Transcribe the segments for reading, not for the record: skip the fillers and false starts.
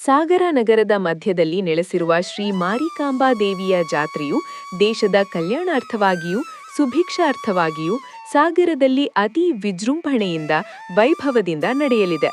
ಸಾಗರ ನಗರದ ಮಧ್ಯದಲ್ಲಿ ನೆಲೆಸಿರುವ ಶ್ರೀ ಮಾರಿಕಾಂಬಾ ದೇವಿಯ ಜಾತ್ರೆಯು ದೇಶದ ಕಲ್ಯಾಣಾರ್ಥವಾಗಿಯೂ ಸುಭಿಕ್ಷಾರ್ಥವಾಗಿಯೂ ಸಾಗರದಲ್ಲಿ ಅತಿ ವಿಜೃಂಭಣೆಯಿಂದ ವೈಭವದಿಂದ ನಡೆಯಲಿದೆ.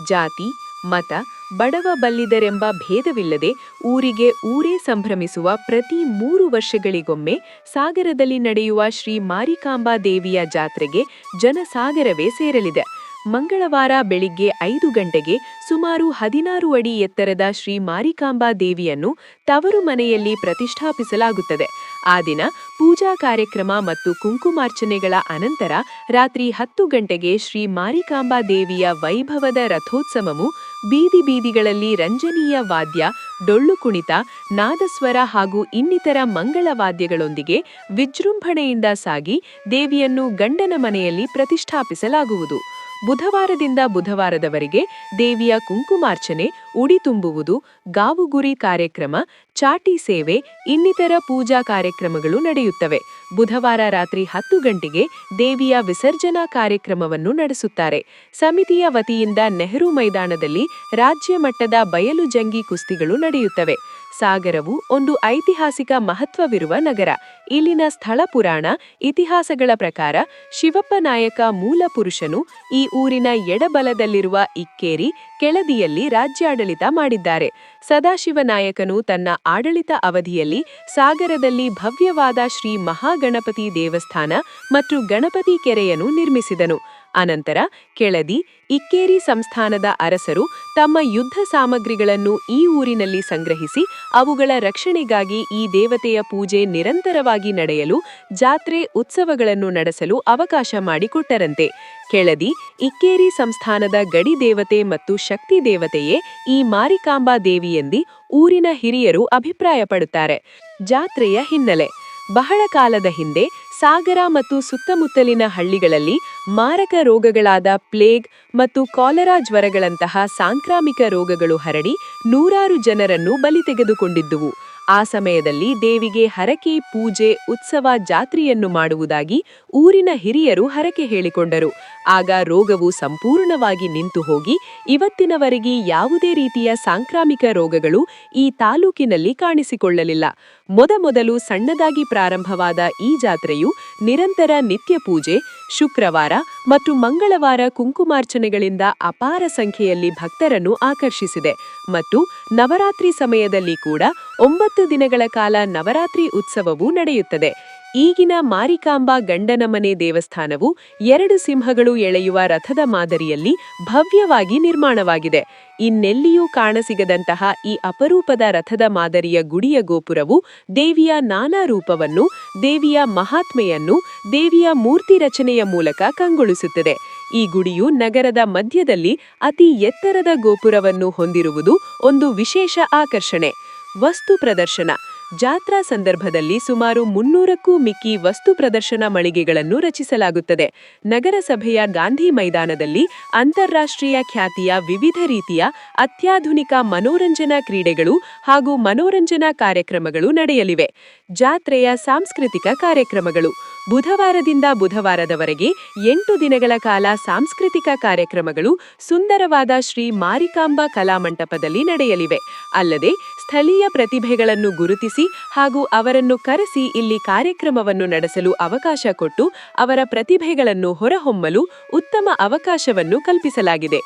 ಜಾತಿ, ಮತ, ಬಡವ ಬಲ್ಲಿದರೆಂಬ ಭೇದವಿಲ್ಲದೆ ಊರಿಗೆ ಊರೇ ಸಂಭ್ರಮಿಸುವ ಪ್ರತಿ 3 ವರ್ಷಗಳಿಗೊಮ್ಮೆ ಸಾಗರದಲ್ಲಿ ನಡೆಯುವ ಶ್ರೀ ಮಾರಿಕಾಂಬಾ ದೇವಿಯ ಜಾತ್ರೆಗೆ ಜನಸಾಗರವೇ ಸೇರಲಿದೆ. ಮಂಗಳವಾರ ಬೆಳಿಗ್ಗೆ 5 ಗಂಟೆಗೆ ಸುಮಾರು 16 ಅಡಿ ಎತ್ತರದ ಶ್ರೀ ಮಾರಿಕಾಂಬಾ ದೇವಿಯನ್ನು ತವರು ಮನೆಯಲ್ಲಿ ಪ್ರತಿಷ್ಠಾಪಿಸಲಾಗುತ್ತದೆ. ಆ ದಿನ ಪೂಜಾ ಕಾರ್ಯಕ್ರಮ ಮತ್ತು ಕುಂಕುಮಾರ್ಚನೆಗಳ ಅನಂತರ ರಾತ್ರಿ 10 ಗಂಟೆಗೆ ಶ್ರೀ ಮಾರಿಕಾಂಬಾ ದೇವಿಯ ವೈಭವದ ರಥೋತ್ಸವವು ಬೀದಿ ಬೀದಿಗಳಲ್ಲಿ ರಂಜನೀಯ ವಾದ್ಯ, ಡೊಳ್ಳು ಕುಣಿತ, ನಾದಸ್ವರ ಹಾಗೂ ಇನ್ನಿತರ ಮಂಗಳವಾದ್ಯಗಳೊಂದಿಗೆ ವಿಜೃಂಭಣೆಯಿಂದ ಸಾಗಿ ದೇವಿಯನ್ನು ಗಂಡನ ಮನೆಯಲ್ಲಿ ಪ್ರತಿಷ್ಠಾಪಿಸಲಾಗುವುದು. ಬುಧವಾರದಿಂದ ಬುಧವಾರದವರೆಗೆ ದೇವಿಯ ಕುಂಕುಮಾರ್ಚನೆ, ಉಡಿ ತುಂಬುವುದು, ಗಾವುಗುರಿ ಕಾರ್ಯಕ್ರಮ, ಚಾಟಿ ಸೇವೆ, ಇನ್ನಿತರ ಪೂಜಾ ಕಾರ್ಯಕ್ರಮಗಳು ನಡೆಯುತ್ತವೆ. ಬುಧವಾರ ರಾತ್ರಿ 10 ಗಂಟೆಗೆ ದೇವಿಯ ವಿಸರ್ಜನಾ ಕಾರ್ಯಕ್ರಮವನ್ನು ನಡೆಸುತ್ತಾರೆ. ಸಮಿತಿಯ ವತಿಯಿಂದ ನೆಹರು ಮೈದಾನದಲ್ಲಿ ರಾಜ್ಯ ಮಟ್ಟದ ಬಯಲು ಜಂಗಿ ಕುಸ್ತಿಗಳು ನಡೆಯುತ್ತವೆ. ಸಾಗರವು ಒಂದು ಐತಿಹಾಸಿಕ ಮಹತ್ವವಿರುವ ನಗರ. ಇಲ್ಲಿನ ಸ್ಥಳ ಪುರಾಣ, ಇತಿಹಾಸಗಳ ಪ್ರಕಾರ ಶಿವಪ್ಪ ನಾಯಕ ಮೂಲ ಪುರುಷನು ಈ ಊರಿನ ಎಡಬಲದಲ್ಲಿರುವ ಇಕ್ಕೇರಿ, ಕೆಳದಿಯಲ್ಲಿ ರಾಜ್ಯಾಡಳಿತ ಮಾಡಿದ್ದಾರೆ. ಸದಾಶಿವ ನಾಯಕನು ತನ್ನ ಆಡಳಿತ ಅವಧಿಯಲ್ಲಿ ಸಾಗರದಲ್ಲಿ ಭವ್ಯವಾದ ಶ್ರೀ ಮಹಾಗಣಪತಿ ದೇವಸ್ಥಾನ ಮತ್ತು ಗಣಪತಿ ಕೆರೆಯನ್ನು ನಿರ್ಮಿಸಿದನು. ಅನಂತರ ಕೆಳದಿ, ಇಕ್ಕೇರಿ ಸಂಸ್ಥಾನದ ಅರಸರು ತಮ್ಮ ಯುದ್ಧ ಸಾಮಗ್ರಿಗಳನ್ನು ಈ ಊರಿನಲ್ಲಿ ಸಂಗ್ರಹಿಸಿ ಅವುಗಳ ರಕ್ಷಣೆಗಾಗಿ ಈ ದೇವತೆಯ ಪೂಜೆ ನಿರಂತರವಾಗಿ ನಡೆಯಲು ಜಾತ್ರೆ, ಉತ್ಸವಗಳನ್ನು ನಡೆಸಲು ಅವಕಾಶ ಮಾಡಿಕೊಟ್ಟರಂತೆ. ಕೆಳದಿ, ಇಕ್ಕೇರಿ ಸಂಸ್ಥಾನದ ಗಡಿ ದೇವತೆ ಮತ್ತು ಶಕ್ತಿ ದೇವತೆಯೇ ಈ ಮಾರಿಕಾಂಬಾ ದೇವಿಯೆಂದು ಊರಿನ ಹಿರಿಯರು ಅಭಿಪ್ರಾಯಪಡುತ್ತಾರೆ. ಜಾತ್ರೆಯ ಹಿನ್ನೆಲೆ: ಬಹಳ ಕಾಲದ ಹಿಂದೆ ಸಾಗರ ಮತ್ತು ಸುತ್ತಮುತ್ತಲಿನ ಹಳ್ಳಿಗಳಲ್ಲಿ ಮಾರಕ ರೋಗಗಳಾದ ಪ್ಲೇಗ್ ಮತ್ತು ಕಾಲರಾ ಜ್ವರಗಳಂತಹ ಸಾಂಕ್ರಾಮಿಕ ರೋಗಗಳು ಹರಡಿ ನೂರಾರು ಜನರನ್ನು ಬಲಿ ತೆಗೆದುಕೊಂಡಿದ್ದುವು. ಆ ಸಮಯದಲ್ಲಿ ದೇವಿಗೆ ಹರಕೆ, ಪೂಜೆ, ಉತ್ಸವ, ಜಾತ್ರೆಯನ್ನು ಮಾಡುವುದಾಗಿ ಊರಿನ ಹಿರಿಯರು ಹರಕೆ ಹೇಳಿಕೊಂಡರು. ಆಗ ರೋಗವು ಸಂಪೂರ್ಣವಾಗಿ ನಿಂತು ಹೋಗಿ ಇವತ್ತಿನವರೆಗೆ ಯಾವುದೇ ರೀತಿಯ ಸಾಂಕ್ರಾಮಿಕ ರೋಗಗಳು ಈ ತಾಲೂಕಿನಲ್ಲಿ ಕಾಣಿಸಿಕೊಳ್ಳಲಿಲ್ಲ. ಮೊದಮೊದಲು ಸಣ್ಣದಾಗಿ ಪ್ರಾರಂಭವಾದ ಈ ಜಾತ್ರೆಯು ನಿರಂತರ ನಿತ್ಯ ಪೂಜೆ, ಶುಕ್ರವಾರ ಮತ್ತು ಮಂಗಳವಾರ ಕುಂಕುಮಾರ್ಚನೆಗಳಿಂದ ಅಪಾರ ಸಂಖ್ಯೆಯಲ್ಲಿ ಭಕ್ತರನ್ನು ಆಕರ್ಷಿಸಿದೆ ಮತ್ತು ನವರಾತ್ರಿ ಸಮಯದಲ್ಲಿ ಕೂಡ 9 ದಿನಗಳ ಕಾಲ ನವರಾತ್ರಿ ಉತ್ಸವವೂ ನಡೆಯುತ್ತದೆ. ಈಗಿನ ಮಾರಿಕಾಂಬಾ ಗಂಡನಮನೆ ದೇವಸ್ಥಾನವು 2 ಸಿಂಹಗಳು ಎಳೆಯುವ ರಥದ ಮಾದರಿಯಲ್ಲಿ ಭವ್ಯವಾಗಿ ನಿರ್ಮಾಣವಾಗಿದೆ. ಇನ್ನೆಲ್ಲಿಯೂ ಕಾಣಸಿಗದಂತಹ ಈ ಅಪರೂಪದ ರಥದ ಮಾದರಿಯ ಗುಡಿಯ ಗೋಪುರವು ದೇವಿಯ ನಾನಾ ರೂಪವನ್ನು, ದೇವಿಯ ಮಹಾತ್ಮೆಯನ್ನು, ದೇವಿಯ ಮೂರ್ತಿ ರಚನೆಯ ಮೂಲಕ ಕಂಗೊಳಿಸುತ್ತದೆ. ಈ ಗುಡಿಯು ನಗರದ ಮಧ್ಯದಲ್ಲಿ ಅತಿ ಎತ್ತರದ ಗೋಪುರವನ್ನು ಹೊಂದಿರುವುದು ಒಂದು ವಿಶೇಷ ಆಕರ್ಷಣೆ. ವಸ್ತು ಪ್ರದರ್ಶನ: ಜಾತ್ರಾ ಸಂದರ್ಭದಲ್ಲಿ ಸುಮಾರು 300ಕ್ಕೂ ಮಿಕ್ಕಿ ವಸ್ತು ಪ್ರದರ್ಶನ ಮಳಿಗೆಗಳನ್ನು ರಚಿಸಲಾಗುತ್ತದೆ. ನಗರಸಭೆಯ ಗಾಂಧಿ ಮೈದಾನದಲ್ಲಿ ಅಂತಾರಾಷ್ಟ್ರೀಯ ಖ್ಯಾತಿಯ ವಿವಿಧ ರೀತಿಯ ಅತ್ಯಾಧುನಿಕ ಮನೋರಂಜನಾ ಕ್ರೀಡೆಗಳು ಹಾಗೂ ಮನೋರಂಜನಾ ಕಾರ್ಯಕ್ರಮಗಳು ನಡೆಯಲಿವೆ. ಜಾತ್ರೆಯ ಸಾಂಸ್ಕೃತಿಕ ಕಾರ್ಯಕ್ರಮಗಳು: ಬುಧವಾರದಿಂದ ಬುಧವಾರದವರೆಗೆ 8 ದಿನಗಳ ಕಾಲ ಸಾಂಸ್ಕೃತಿಕ ಕಾರ್ಯಕ್ರಮಗಳು ಸುಂದರವಾದ ಶ್ರೀ ಮಾರಿಕಾಂಬಾ ಕಲಾಮಂಟಪದಲ್ಲಿ ನಡೆಯಲಿವೆ. ಅಲ್ಲದೆ ಸ್ಥಳೀಯ ಪ್ರತಿಭೆಗಳನ್ನು ಗುರುತಿಸಿ ಹಾಗೂ ಅವರನ್ನು ಕರೆಸಿ ಇಲ್ಲಿ ಕಾರ್ಯಕ್ರಮವನ್ನು ನಡೆಸಲು ಅವಕಾಶ ಕೊಟ್ಟು ಅವರ ಪ್ರತಿಭೆಗಳನ್ನು ಹೊರಹೊಮ್ಮಲು ಉತ್ತಮ ಅವಕಾಶವನ್ನು ಕಲ್ಪಿಸಲಾಗಿದೆ.